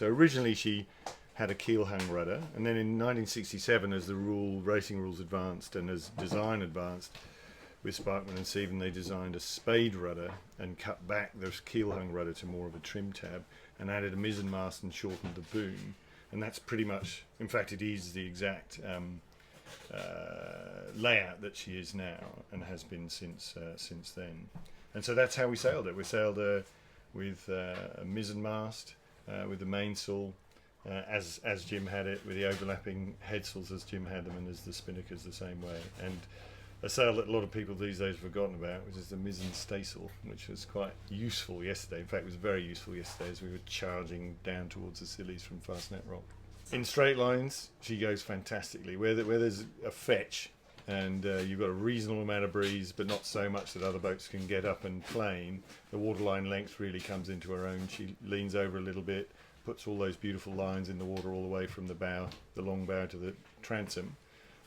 So originally she had a keel-hung rudder, and then in 1967, as the racing rules advanced and as design advanced, with Sparkman and Seaven, they designed a spade rudder and cut back the keel-hung rudder to more of a trim tab and added a mizzen mast and shortened the boom. And that's pretty much, in fact, it is the exact layout that she is now and has been since then. And so that's how we sailed it. We sailed with a mizzen mast, with the mainsail, as Jim had it, with the overlapping headsails as Jim had them, and as the spinnakers the same way. And a sail that a lot of people these days have forgotten about, which is the mizzen staysail, which was quite useful yesterday. In fact, it was very useful yesterday as we were charging down towards the Scillies from Fastnet Rock. In straight lines, she goes fantastically. Where there's a fetch and you've got a reasonable amount of breeze, but not so much that other boats can get up and plane, the waterline length really comes into her own. She leans over a little bit, puts all those beautiful lines in the water all the way from the bow, the long bow to the transom,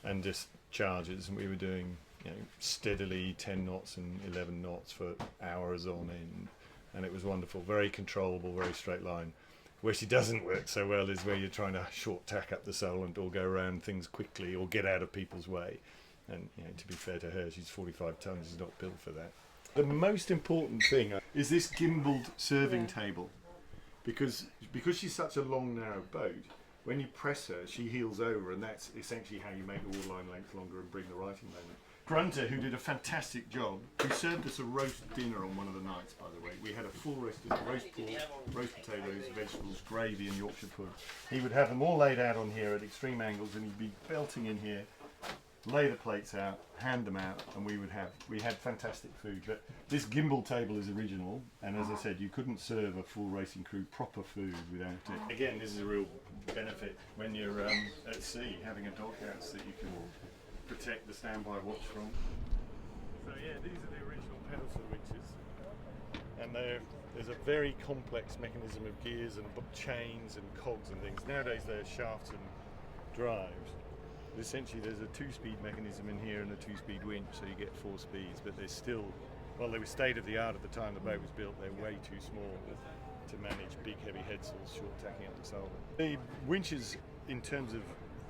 and just charges. And we were doing, steadily 10 knots and 11 knots for hours on end, and it was wonderful. Very controllable, very straight line. Where she doesn't work so well is where you're trying to short tack up the sail or go around things quickly or get out of people's way. And to be fair to her, she's 45 tons, she's not built for that. The most important thing is this gimbaled serving table, because she's such a long, narrow boat. When you press her, she heels over, and that's essentially how you make the waterline length longer and bring the righting moment. Grunter, who did a fantastic job, who served us a roast dinner on one of the nights, by the way. We had a full roast dinner, roast pork, roast potatoes, vegetables, gravy and Yorkshire pudding. He would have them all laid out on here at extreme angles, and he'd be belting in here, lay the plates out, hand them out, and we had fantastic food. But this gimbal table is original, and as I said, you couldn't serve a full racing crew proper food without it. Again, this is a real benefit when you're at sea, having a doghouse that you can protect the standby watch from. So yeah, these are the original pedestal winches, and there's a very complex mechanism of gears and chains and cogs and things. Nowadays they're shafts and drives. But essentially there's a 2-speed mechanism in here and a 2-speed winch, so you get 4 speeds, but they're still, well, they were state of the art at the time the boat was built. They're way too small to manage big heavy headsails short tacking up the sail. The winches, in terms of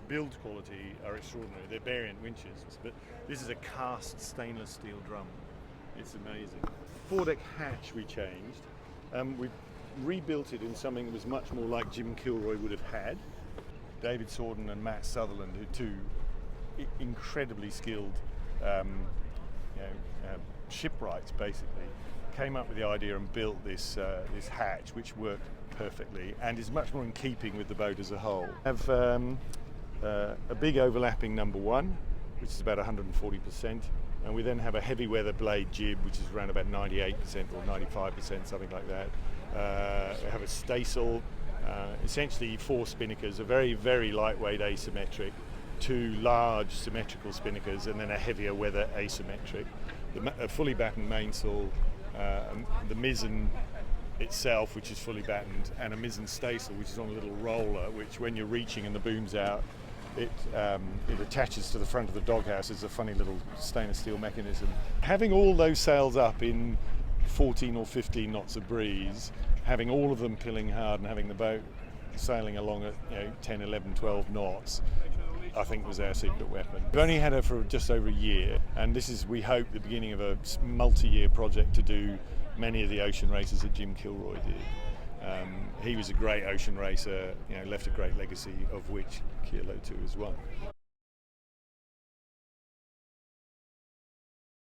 build quality, are extraordinary. They're Variant winches, but this is a cast stainless steel drum. It's amazing. Foredeck hatch we changed. We rebuilt it in something that was much more like Jim Kilroy would have had. David Sorden and Matt Sutherland, who are two incredibly skilled shipwrights, basically, came up with the idea and built this hatch, which worked perfectly and is much more in keeping with the boat as a whole. Have a big overlapping number 1, which is about 140%, and we then have a heavy weather blade jib, which is around about 98% or 95%, something like that. We have a staysail, essentially 4 spinnakers, a very, very lightweight asymmetric, 2 large symmetrical spinnakers, and then a heavier weather asymmetric. A fully battened mainsail, the mizzen itself, which is fully battened, and a mizzen staysail, which is on a little roller, which when you're reaching and the boom's out, it attaches to the front of the doghouse. It's a funny little stainless steel mechanism. Having all those sails up in 14 or 15 knots of breeze, having all of them pilling hard and having the boat sailing along at 10, 11, 12 knots, I think was our secret weapon. We've only had her for just over a year, and this is, we hope, the beginning of a multi-year project to do many of the ocean races that Jim Kilroy did. He was a great ocean racer, left a great legacy, of which Kialoa 2 is one.